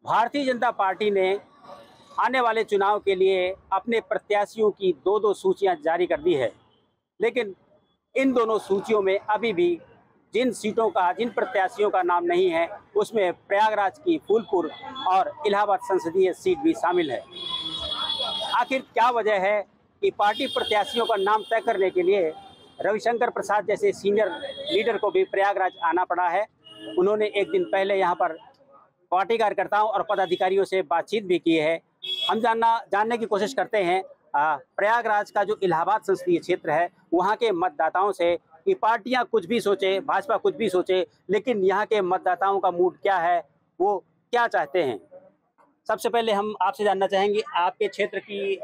Bharatiya Janata party ने आने वाले चुनाव के लिए अपने प्रत्याशियों की दो सूचियां जारी कर दी है, लेकिन इन दोनों सूचियों में अभी भी जिन प्रत्याशियों का नाम नहीं है उसमें प्रयागराज की फूलपुर और इलाहाबाद संसदीय सीट भी शामिल है। आखिर क्या वजह है कि पार्टी प्रत्याशियों का नाम तय करने के लिए रविशंकर प्रसाद जैसे सीनियर लीडर को भी प्रयागराज आना पड़ा है। उन्होंने एक दिन पहले यहाँ पर पार्टी कार्यकर्ताओं और पदाधिकारियों से बातचीत भी की है। हम जानने की कोशिश करते हैं प्रयागराज का जो इलाहाबाद संसदीय क्षेत्र है वहाँ के मतदाताओं से कि पार्टियां कुछ भी सोचे, भाजपा कुछ भी सोचे, लेकिन यहाँ के मतदाताओं का मूड क्या है, वो क्या चाहते हैं। सबसे पहले हम आपसे जानना चाहेंगे, आपके क्षेत्र की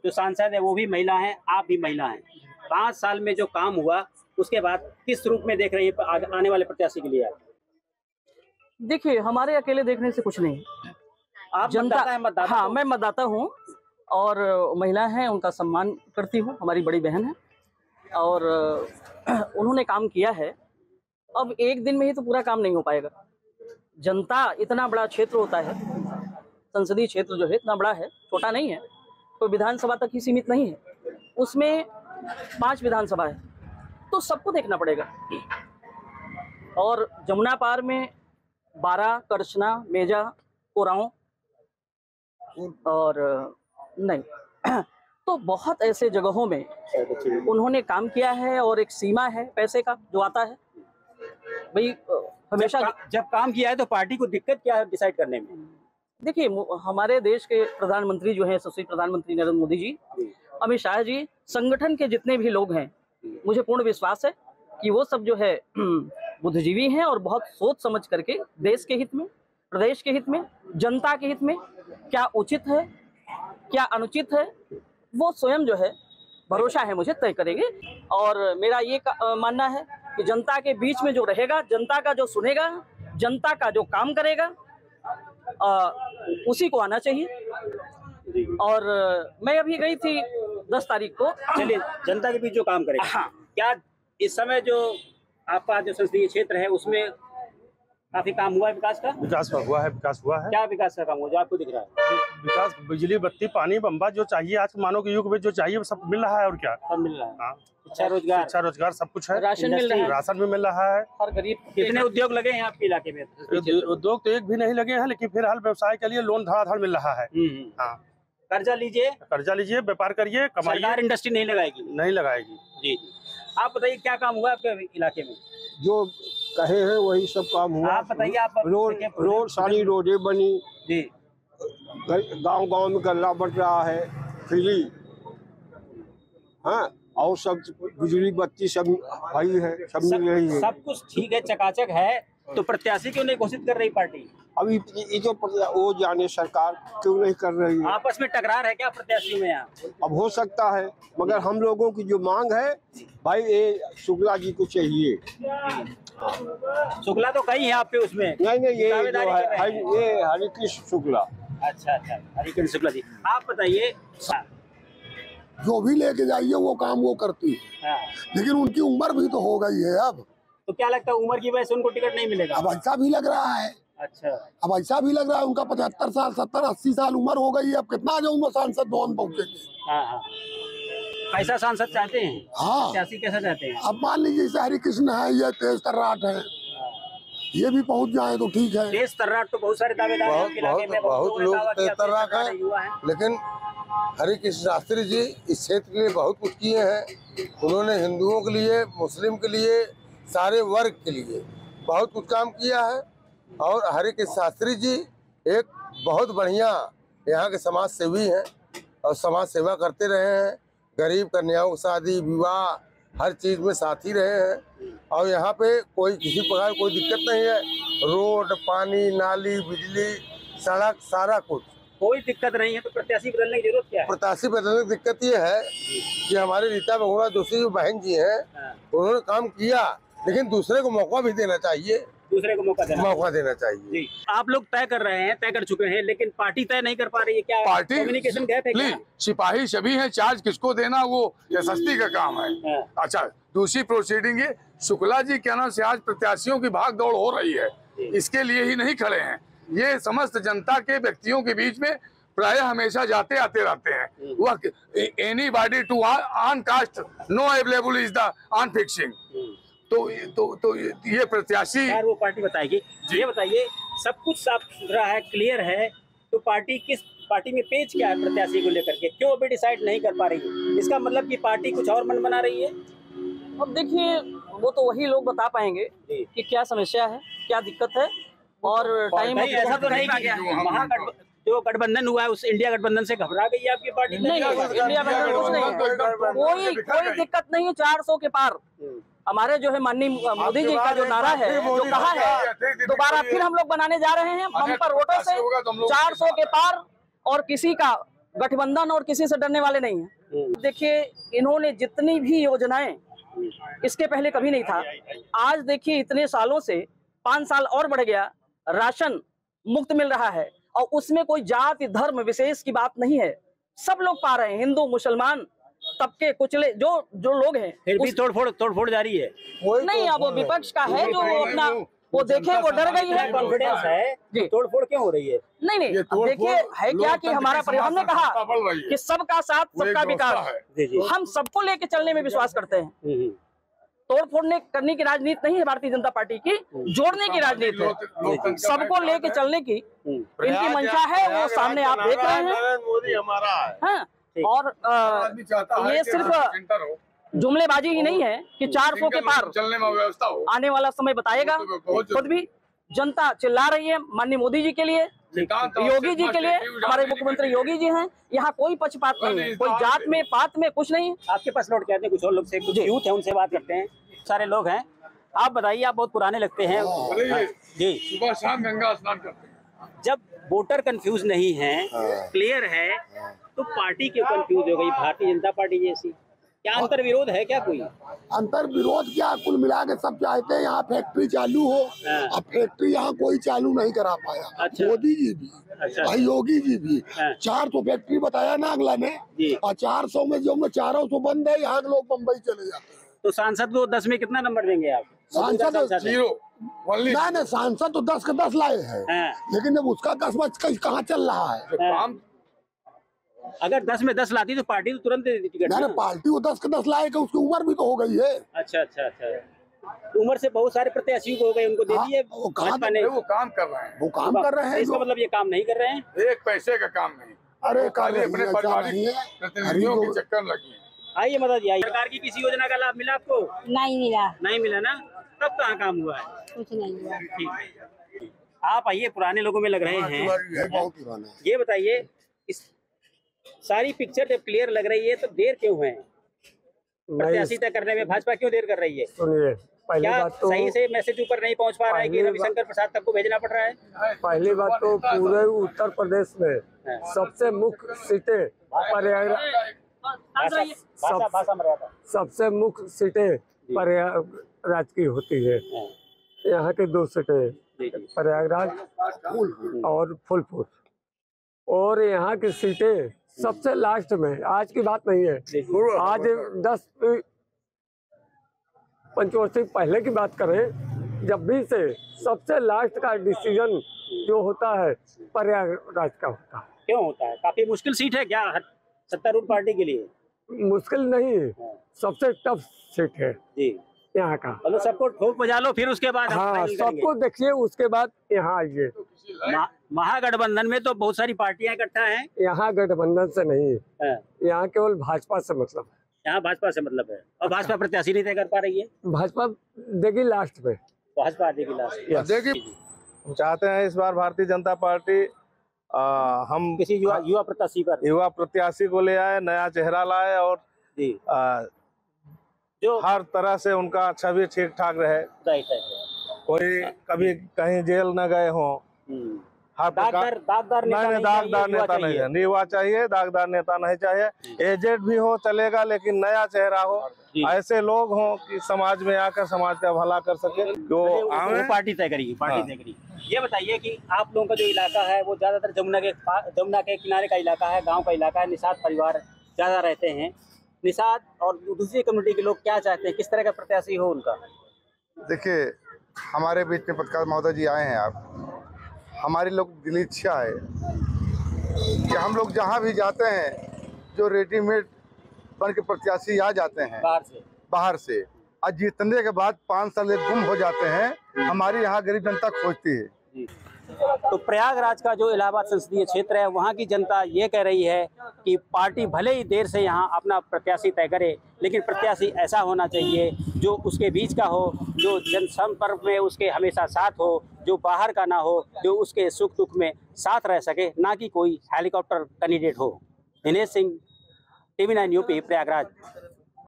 जो सांसद है वो भी महिला हैं, आप भी महिला हैं। 5 साल में जो काम हुआ उसके बाद किस रूप में देख रही है आने वाले प्रत्याशी के लिए? देखिए, हमारे अकेले देखने से कुछ नहीं। आप जनता है, मतदाता? हाँ, मैं मतदाता हूँ और महिला हैं, उनका सम्मान करती हूँ, हमारी बड़ी बहन है और उन्होंने काम किया है। अब एक दिन में ही तो पूरा काम नहीं हो पाएगा। जनता इतना बड़ा क्षेत्र होता है, संसदीय क्षेत्र जो है इतना बड़ा है, छोटा नहीं है, तो विधानसभा तक ही सीमित नहीं है, उसमें 5 विधानसभा है, तो सबको देखना पड़ेगा। और जमुना पार में 12, करछना, मेजा, कोरांव और नहीं तो बहुत ऐसे जगहों में उन्होंने काम किया है और एक सीमा है पैसे का जो आता है। भाई हमेशा जब काम किया है तो पार्टी को दिक्कत क्या है डिसाइड करने में? देखिए, हमारे देश के प्रधानमंत्री जो हैं, यशस्वी प्रधानमंत्री नरेंद्र मोदी जी, अमित शाह जी, संगठन के जितने भी लोग हैं, मुझे पूर्ण विश्वास है कि वो सब जो है बुद्धिजीवी हैं और बहुत सोच समझ करके देश के हित में, प्रदेश के हित में, जनता के हित में क्या उचित है क्या अनुचित है वो स्वयं जो है, भरोसा है मुझे, तय करेंगे। और मेरा ये मानना है कि जनता के बीच में जो रहेगा, जनता का जो सुनेगा, जनता का जो काम करेगा, उसी को आना चाहिए। और मैं अभी गई थी 10 तारीख को। चलिए, जनता के बीच जो काम करेगा। हाँ। क्या इस समय जो आपका जो संसदीय क्षेत्र है उसमें काफी काम हुआ है विकास का? विकास हुआ है। क्या विकास का काम हुआ जो आपको दिख रहा है? विकास, बिजली, बत्ती, पानी, बम्बा, जो चाहिए आज के मानव के युग में जो चाहिए वो सब मिल रहा है। और क्या सब मिल रहा है? हाँ, शिक्षा रोजगार सब कुछ है। राशन मिल रहा है, राशन भी मिल रहा है। हर गरीब। कितने उद्योग लगे हैं आपके इलाके में? उद्योग तो एक भी नहीं लगे हैं, लेकिन फिलहाल व्यवसाय के लिए लोन धड़ाधड़ मिल रहा है। हाँ, कर्जा लीजिए, व्यापार करिए, कमाइए। सरकार इंडस्ट्री नहीं लगाएगी जी। आप बताइए क्या काम हुआ आपके इलाके में? जो कहे हैं वही सब काम हुआ। आप बताइए। आप रोड सारी रोडें बनी जी, गांव में गल्ला बट रहा है फ्री। हाँ, और सब बिजली बत्ती सब आई है, सब मिल रही है। सब कुछ ठीक है, चकाचक है, तो प्रत्याशी क्यों नहीं घोषित कर रही पार्टी? अभी ये जो वो जाने सरकार क्यों नहीं कर रही है। आपस में टकरार है क्या प्रत्याशियों में? यहाँ अब हो सकता है, मगर हम लोगों की जो मांग है भाई, ये शुक्ला जी को चाहिए। शुक्ला तो कहीं है आप पे उसमें? नहीं, ये जो है ये हरिकृष्ण शुक्ला। अच्छा, हरिकृष्ण शुक्ला जी। आप बताइए। जो भी लेके जाइए वो काम वो करती है। हाँ। लेकिन उनकी उम्र भी तो हो गई है अब। तो क्या लगता है उम्र की वजह से उनको टिकट नहीं मिलेगा? अब ऐसा भी लग रहा है। अच्छा, अब ऐसा भी लग रहा है उनका 75 साल 70 80 साल उम्र हो गई है। अब कितना जो उम्र सांसद भवन पहुंचेंगे। हाँ। कैसा सांसद चाहते हैं? हाँ, प्रत्याशी कैसा चाहते हैं? अब मान लीजिए जैसे हरिकृष्ण है, ये तेज तर्राट है, ये भी पहुंच जाए तो ठीक है। तेज तर्राट तो बहुत सारे दावेदार हैं बहुत लोग तेज तर्राट है, लेकिन हरिकृष्ण शास्त्री जी इस क्षेत्र के लिए बहुत कुछ किए हैं। उन्होंने हिंदुओं के लिए, मुस्लिम के लिए, सारे वर्ग के लिए बहुत कुछ काम किया है। और हरिकृष्ण शास्त्री जी एक बहुत बढ़िया यहाँ के समाज सेवी हैं और समाज सेवा करते रहे हैं। गरीब कन्याओं की शादी, विवाह, हर चीज़ में साथी रहे हैं। और यहाँ पे कोई किसी प्रकार कोई दिक्कत नहीं है। रोड, पानी, नाली, बिजली, सड़क, सारा कुछ, कोई दिक्कत नहीं है। तो प्रत्याशी बदलने की जरूरत क्या है? प्रत्याशी बदलने की दिक्कत ये है कि हमारे रीता बहुगुणा जोशी जो बहन जी हैं, उन्होंने काम किया, लेकिन दूसरे को मौका भी देना चाहिए। दूसरे को मौका देना चाहिए जी। आप लोग तय कर रहे हैं, तय कर चुके हैं, लेकिन पार्टी तय नहीं कर पा रही है। क्या पार्टी कम्युनिकेशन गैप है क्या? सिपाही सभी हैं, चार्ज किसको देना वो यशस्वी का काम है। अच्छा, दूसरी प्रोसीडिंग है, शुक्ला जी क्या नाम से आज प्रत्याशियों की भाग दौड़ हो रही है, इसके लिए ही नहीं खड़े हैं। ये समस्त जनता के व्यक्तियों के बीच में प्राय हमेशा जाते आते रहते हैं। वह anybody to on cast no available is the on fixing. तो ये प्रत्याशी यार वो पार्टी बताएगी। ये बताइए, सब कुछ साफ सुथरा है, क्लियर है, तो पार्टी में पेच क्या है प्रत्याशी को लेकर के, क्यों अभी डिसाइड नहीं कर पा रही है? इसका मतलब कि पार्टी कुछ और मन बना रही है। अब देखिए, वो तो वही लोग बता पाएंगे कि क्या समस्या है, क्या दिक्कत है। और टाइम ऐसा तो नहीं कि जो गठबंधन हुआ है उस इंडिया गठबंधन से घबरा गई है आपकी पार्टी? नहीं, इंडिया गठबंधन कुछ नहीं है, कोई दिक्कत नहीं है। 400 के पार हमारे जो है माननीय मोदी जी का जो नारा है, जो कहा है, दोबारा फिर हम लोग बनाने जा रहे हैं बम्पर वोटों से 400 के पार। और किसी का गठबंधन और किसी से डरने वाले नहीं है। देखिए, इन्होंने जितनी भी योजनाएं, इसके पहले कभी नहीं था। आज देखिए, इतने सालों से 5 साल और बढ़ गया, राशन मुफ्त मिल रहा है और उसमें कोई जाति धर्म विशेष की बात नहीं है, सब लोग पा रहे हैं, हिंदू मुसलमान तबके कुचले जो लोग हैं। फिर भी तोड़फोड़ जारी है। नहीं, अब वो विपक्ष का है जो अपना वो देखे, वो डर गई है। कॉन्फिडेंस है जी, तोड़फोड़ क्यों हो रही है? नहीं, अब देखिए है क्या कि हमारा परिवार ने कहा कि सबका साथ सबका विकास, हम सबको लेके चलने में विश्वास करते हैं। तोड़फोड़ करने की राजनीति नहीं है भारतीय जनता पार्टी की, जोड़ने की राजनीति है, सबको लेके चलने की इनकी मंशा है। वो सामने आप देख रहे हैं। मोदी हमारा है। और ये सिर्फ जुमलेबाजी ही नहीं है कि 400 के पार चलने में व्यवस्था हो। आने वाला समय बताएगा। खुद भी जनता चिल्ला रही है माननीय मोदी जी के लिए, योगी जी के लिए। हमारे मुख्यमंत्री योगी जी हैं। यहाँ कोई पक्षपात नहीं है, कोई जात में पात में कुछ नहीं। आपके पास लौट के आते हैं कुछ और लोग से, कुछ यूथ है, उनसे बात करते हैं। सारे लोग हैं। आप बताइए, आप बहुत पुराने लगते हैं जी। सुबह शाम गंगा स्नान करते हैं। जब वोटर कंफ्यूज नहीं है, क्लियर है, तो पार्टी क्यों कंफ्यूज हो गई भारतीय जनता पार्टी जैसी? क्या अंतर विरोध है क्या कोई? अंतर विरोध क्या, कुल मिला के सब चाहते हैं यहाँ फैक्ट्री चालू हो। अब फैक्ट्री यहाँ कोई चालू नहीं करा पाया। अच्छा। मोदी जी भी, भाई योगी जी भी। 400 फैक्ट्री बताया ना अगला ने, और 400 में जो 400 बंद है, यहाँ के लोग बम्बई चले जाते हैं। तो सांसद को 10 में कितना नंबर देंगे आप? सांसद 0 नहीं, सांसद तो 10 के 10 लाए हैं, लेकिन अब उसका कसमत कहाँ चल रहा है? अगर 10 में 10 लाती तो पार्टी तो तुरंत दे देती टिकट। नहीं, पार्टी वो 10 के 10 लाएगा, उसकी उम्र भी तो हो गई है। अच्छा। उम्र से बहुत सारे प्रत्याशी को हो गए, उनको दे दिए। वो काम कर रहे हैं, वो काम कर रहे हैं। इसका मतलब ये काम नहीं कर रहे हैं, एक पैसे का काम नहीं। अरे अपने पारिवारिक प्रतिनिधियों के चक्कर लगी है। आइए मदद जी, आइए। सरकार की किसी योजना का लाभ मिला आपको? नहीं मिला ना? तब कहाँ काम हुआ है? कुछ नहीं हुआ। ठीक है, आप आइए, पुराने लोगों में लग रहे हैं। बहुत पुराना है। ये बताइए, इस सारी पिक्चर जब क्लियर लग रही है तो देर क्यों है प्रत्याशी तय करने में? भाजपा क्यों देर कर रही है? सुनिए, पहली क्या बात तो सही से मैसेज ऊपर नहीं पहुंच पा रहा है कि रविशंकर प्रसाद तक को भेजना पड़ रहा है? पहली बात तो पूरे उत्तर प्रदेश में सबसे मुख्य सीटें सबसे मुख्य सीटें प्रयागराज की होती है। यहाँ के 2 सीटें प्रयागराज और फूलपुर, और यहाँ की सीटें सबसे लास्ट में। आज की बात नहीं है, आज 10 पंचवर्षीय पहले की बात करें, जब भी से सबसे लास्ट का डिसीजन जो होता है प्रयागराज का होता है। क्यों होता है? काफी मुश्किल सीट है क्या सत्तारूढ़ पार्टी के लिए? मुश्किल नहीं, सबसे टफ सीट है जी यहाँ का। मतलब सबको ठोक बजा लो, फिर उसके बाद हाँ, सबको देखिए, उसके बाद यहाँ आइए। महागठबंधन में तो बहुत सारी पार्टियां इकट्ठा हैं। यहाँ गठबंधन से नहीं है, यहाँ केवल भाजपा से मतलब है। यहाँ भाजपा से मतलब है, और भाजपा प्रत्याशी नहीं तय कर पा रही है। भाजपा देगी लास्ट में, भाजपा देगी लास्ट देगी। हम चाहते हैं इस बार भारतीय जनता पार्टी हम किसी युवा प्रत्याशी को ले आए, नया चेहरा लाए, और जो हर तरह से उनका छवि ठीक ठाक रहे। कोई कभी कहीं जेल न गए हों, हर दागदार नेता नहीं हुआ चाहिए, दागदार नेता नहीं चाहिए। एजेड भी हो चलेगा, लेकिन नया चेहरा हो, ऐसे लोग हों कि समाज में आकर समाज का भला कर सके। जो पार्टी तय करेगी। ये बताइए कि आप लोगों का जो इलाका है वो ज्यादातर जमुना के किनारे का इलाका है, गाँव का इलाका है, निषाद परिवार ज्यादा रहते हैं। निषाद और दूसरी कम्युनिटी के लोग क्या चाहते हैं, किस तरह का प्रत्याशी हो उनका? देखिए, हमारे बीच में पत्रकार महोदय जी आए हैं। आप हमारी लोग दिली इच्छा है कि हम लोग जहाँ भी जाते हैं, जो रेडीमेड बन के प्रत्याशी आ जाते हैं बाहर से, आज जीतने के बाद 5 साल गुम हो जाते हैं, हमारी यहाँ गरीब जनता खोजती है। तो प्रयागराज का जो इलाहाबाद संसदीय क्षेत्र है, वहाँ की जनता ये कह रही है कि पार्टी भले ही देर से यहाँ अपना प्रत्याशी तय करे, लेकिन प्रत्याशी ऐसा होना चाहिए जो उसके बीच का हो, जो जनसंपर्क में उसके हमेशा साथ हो, जो बाहर का ना हो, जो उसके सुख दुख में साथ रह सके, ना कि कोई हेलीकॉप्टर कैंडिडेट हो। Dinesh Singh, TV9 UP, Prayagraj.